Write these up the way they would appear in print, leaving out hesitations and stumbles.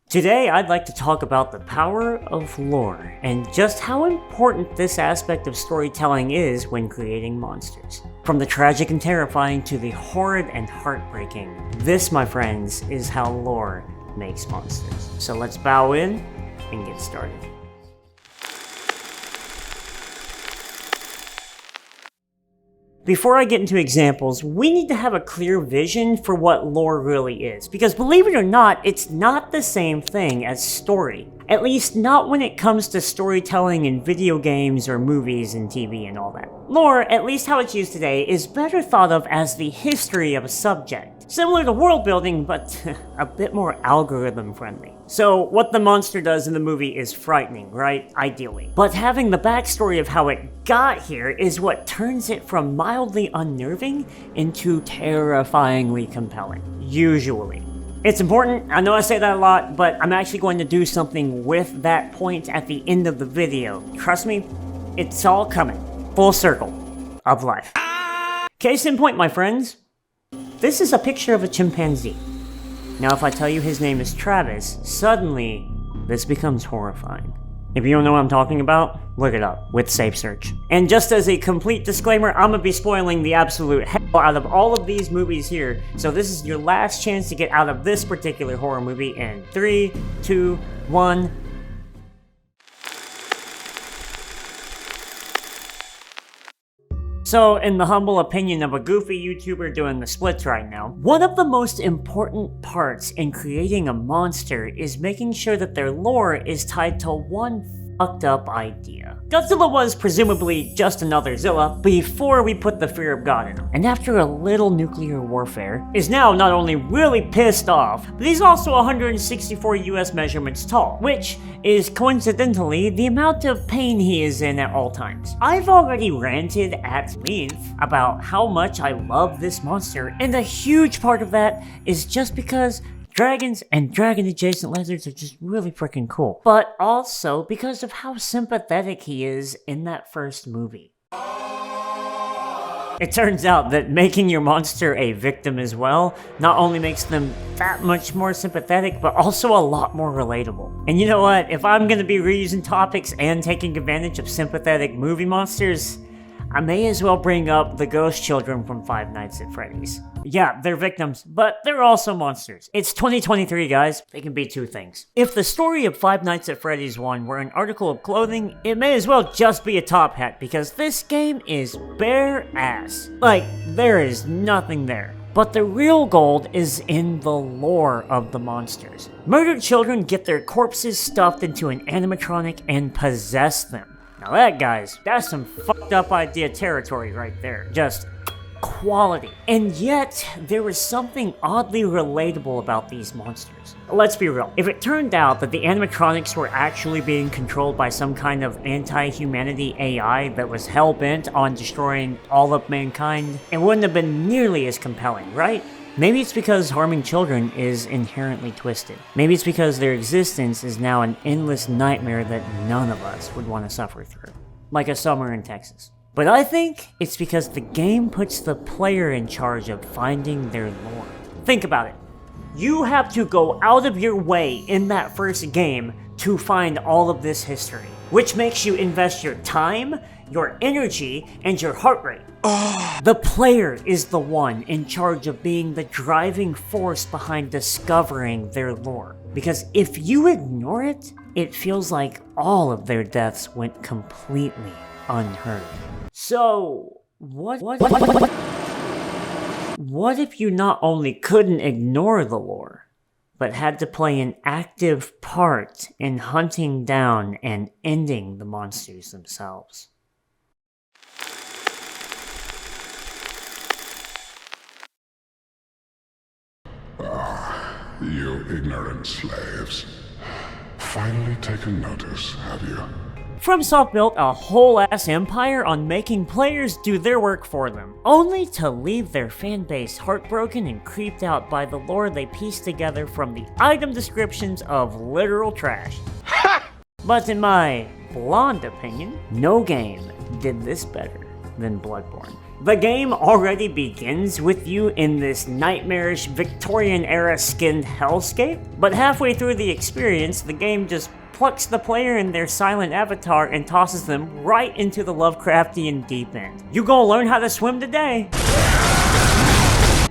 Today, I'd like to talk about the power of lore, and just how important this aspect of storytelling is when creating monsters. From the tragic and terrifying to the horrid and heartbreaking, this, my friends, is how lore makes monsters. So let's bow in and get started. Before I get into examples, we need to have a clear vision for what lore really is, because believe it or not, it's not the same thing as story. At least not when it comes to storytelling in video games or movies and TV and all that. Lore, at least how it's used today, is better thought of as the history of a subject. Similar to world building, but a bit more algorithm friendly. So what the monster does in the movie is frightening, right? Ideally. But having the backstory of how it got here is what turns it from mildly unnerving into terrifyingly compelling. Usually. It's important, I know I say that a lot, but I'm actually going to do something with that point at the end of the video. Trust me, it's all coming. Full circle of life. Case in point, my friends. This is a picture of a chimpanzee. Now if I tell you his name is Travis, suddenly this becomes horrifying. If you don't know what I'm talking about, look it up with Safe Search. And just as a complete disclaimer, I'm gonna be spoiling the absolute hell out of all of these movies here, so this is your last chance to get out of this particular horror movie in 3, 2, 1... So, in the humble opinion of a goofy YouTuber doing the splits right now, one of the most important parts in creating a monster is making sure that their lore is tied to one fucked up idea. Godzilla was presumably just another Zilla before we put the fear of God in him, and after a little nuclear warfare, is now not only really pissed off, but he's also 164 US measurements tall, which is coincidentally the amount of pain he is in at all times. I've already ranted at length about how much I love this monster, and a huge part of that is just because dragons and dragon-adjacent lizards are just really freaking cool. But also because of how sympathetic he is in that first movie. It turns out that making your monster a victim as well not only makes them that much more sympathetic, but also a lot more relatable. And you know what? If I'm gonna be reusing topics and taking advantage of sympathetic movie monsters, I may as well bring up the ghost children from Five Nights at Freddy's. Yeah, they're victims, but they're also monsters. It's 2023, guys. They can be two things. If the story of Five Nights at Freddy's 1 were an article of clothing, it may as well just be a top hat, because this game is bare ass. Like, there is nothing there. But the real gold is in the lore of the monsters. Murdered children get their corpses stuffed into an animatronic and possess them. Now that, guys, that's some fucked up idea territory right there. Just quality. And yet, there was something oddly relatable about these monsters. Let's be real. If it turned out that the animatronics were actually being controlled by some kind of anti-humanity AI that was hell-bent on destroying all of mankind, it wouldn't have been nearly as compelling, right? Maybe it's because harming children is inherently twisted. Maybe it's because their existence is now an endless nightmare that none of us would want to suffer through. Like a summer in Texas. But I think it's because the game puts the player in charge of finding their lore. Think about it. You have to go out of your way in that first game to find all of this history, which makes you invest your time, your energy, and your heart rate. The player is the one in charge of being the driving force behind discovering their lore. Because if you ignore it, it feels like all of their deaths went completely unheard. So, what if you not only couldn't ignore the lore, but had to play an active part in hunting down and ending the monsters themselves? You ignorant slaves. Finally taken notice, have you? FromSoft built a whole-ass empire on making players do their work for them, only to leave their fanbase heartbroken and creeped out by the lore they pieced together from the item descriptions of literal trash. But in my blonde opinion, no game did this better than Bloodborne. The game already begins with you in this nightmarish Victorian-era skinned hellscape, but halfway through the experience, the game just plucks the player in their silent avatar and tosses them right into the Lovecraftian deep end. You gonna learn how to swim today!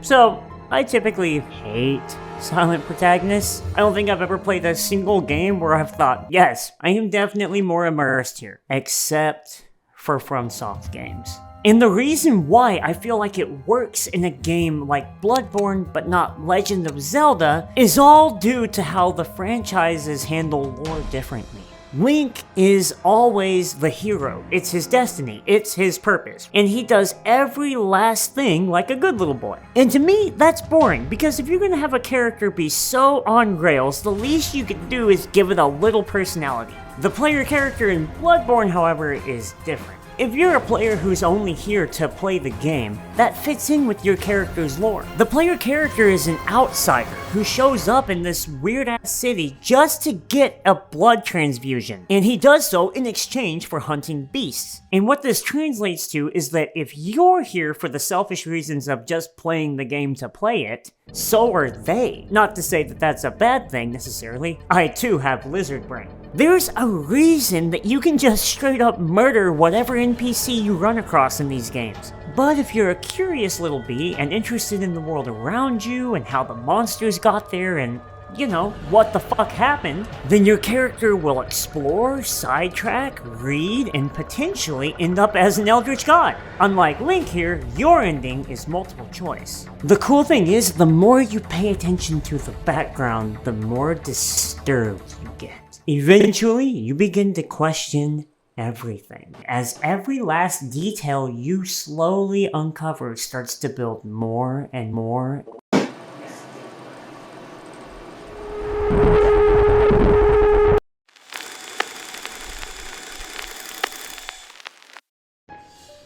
So, I typically hate silent protagonists. I don't think I've ever played a single game where I've thought, yes, I am definitely more immersed here. Except for FromSoft games. And the reason why I feel like it works in a game like Bloodborne but not Legend of Zelda is all due to how the franchises handle lore differently. Link is always the hero. It's his destiny. It's his purpose. And he does every last thing like a good little boy. And to me, that's boring, because if you're gonna have a character be so on rails, the least you can do is give it a little personality. The player character in Bloodborne, however, is different. If you're a player who's only here to play the game, that fits in with your character's lore. The player character is an outsider who shows up in this weird-ass city just to get a blood transfusion, and he does so in exchange for hunting beasts. And what this translates to is that if you're here for the selfish reasons of just playing the game to play it, so are they. Not to say that that's a bad thing necessarily. I too have lizard brain. There's a reason that you can just straight up murder whatever NPC you run across in these games. But if you're a curious little bee and interested in the world around you and how the monsters got there and, you know, what the fuck happened, then your character will explore, sidetrack, read, and potentially end up as an eldritch god. Unlike Link here, your ending is multiple choice. The cool thing is, the more you pay attention to the background, the more disturbed you get. Eventually, you begin to question everything, as every last detail you slowly uncover starts to build more and more.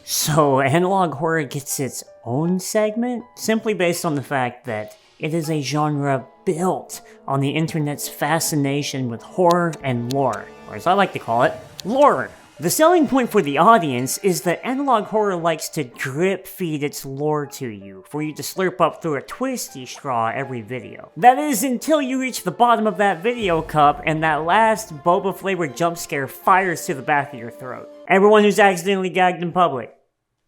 So, analog horror gets its own segment, simply based on the fact that it is a genre built on the internet's fascination with horror and lore, or as I like to call it, lore. The selling point for the audience is that analog horror likes to drip feed its lore to you, for you to slurp up through a twisty straw every video. That is, until you reach the bottom of that video cup and that last boba flavored jump scare fires to the back of your throat. Everyone who's accidentally gagged in public.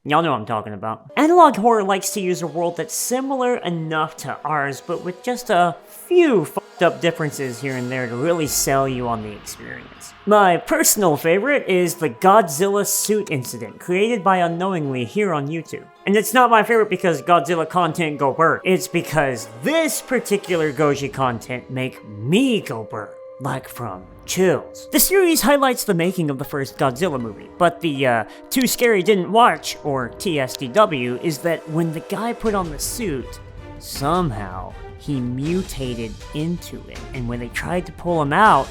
Y'all know what I'm talking about. Analog horror likes to use a world that's similar enough to ours, but with just a few fucked up differences here and there to really sell you on the experience. My personal favorite is the Godzilla suit incident, created by Unknowingly here on YouTube. And it's not my favorite because Godzilla content go burr. It's because this particular Goji content make me go burr. Like from chills. The series highlights the making of the first Godzilla movie, but the Too Scary Didn't Watch, or TSDW, is that when the guy put on the suit, somehow he mutated into it, and when they tried to pull him out,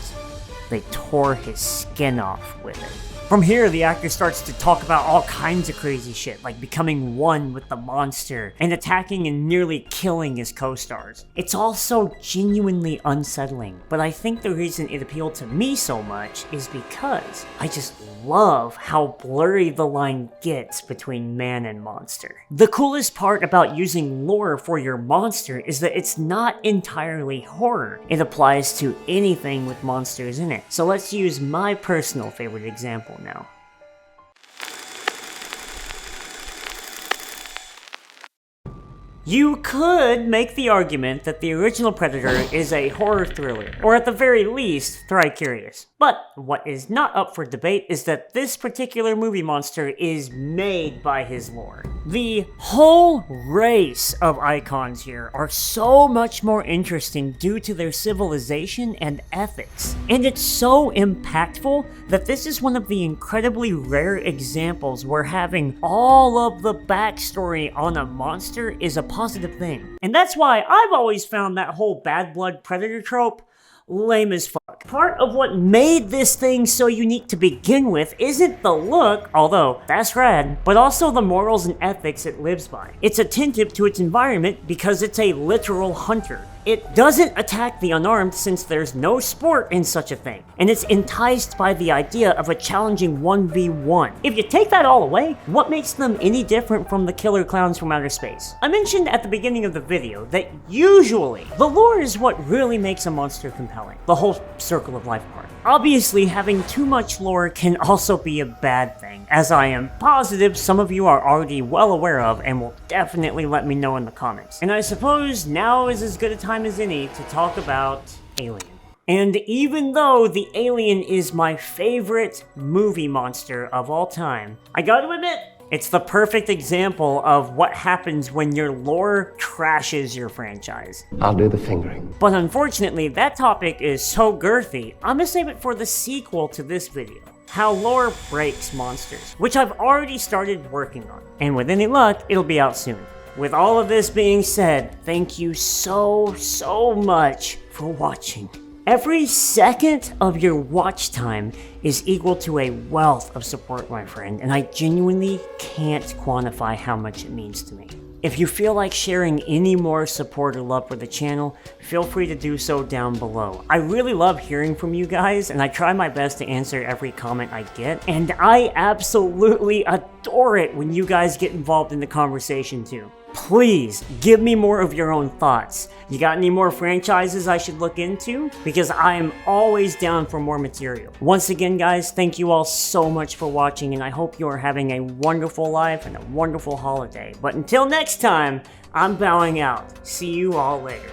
they tore his skin off with it. From here, the actor starts to talk about all kinds of crazy shit, like becoming one with the monster, and attacking and nearly killing his co-stars. It's all so genuinely unsettling, but I think the reason it appealed to me so much is because I just love how blurry the line gets between man and monster. The coolest part about using lore for your monster is that it's not entirely horror. It applies to anything with monsters in it. So let's use my personal favorite example now. You could make the argument that the original Predator is a horror thriller, or at the very least, tri-curious. But what is not up for debate is that this particular movie monster is made by his lore. The whole race of icons here are so much more interesting due to their civilization and ethics. And it's so impactful that this is one of the incredibly rare examples where having all of the backstory on a monster is a positive thing. And that's why I've always found that whole bad blood predator trope lame as fuck. Part of what made this thing so unique to begin with isn't the look, although that's rad, but also the morals and ethics it lives by. It's attentive to its environment because it's a literal hunter. It doesn't attack the unarmed since there's no sport in such a thing, and it's enticed by the idea of a challenging 1v1. If you take that all away, what makes them any different from the killer clowns from outer space? I mentioned at the beginning of the video that usually the lore is what really makes a monster compelling, the whole circle of life part. Obviously, having too much lore can also be a bad thing, as I am positive some of you are already well aware of and will definitely let me know in the comments. And I suppose now is as good a time as any to talk about Alien. And even though the Alien is my favorite movie monster of all time, I gotta admit, it's the perfect example of what happens when your lore trashes your franchise. I'll do the fingering. But unfortunately, that topic is so girthy, I'm gonna save it for the sequel to this video. How lore breaks monsters, which I've already started working on. And with any luck, it'll be out soon. With all of this being said, thank you so much for watching. Every second of your watch time is equal to a wealth of support, my friend, and I genuinely can't quantify how much it means to me. If you feel like sharing any more support or love for the channel, feel free to do so down below. I really love hearing from you guys, and I try my best to answer every comment I get, and I absolutely adore it when you guys get involved in the conversation too. Please give me more of your own thoughts. You got any more franchises I should look into? Because I am always down for more material. Once again, guys, thank you all so much for watching, and I hope you are having a wonderful life and a wonderful holiday. But until next time, I'm bowing out. See you all later.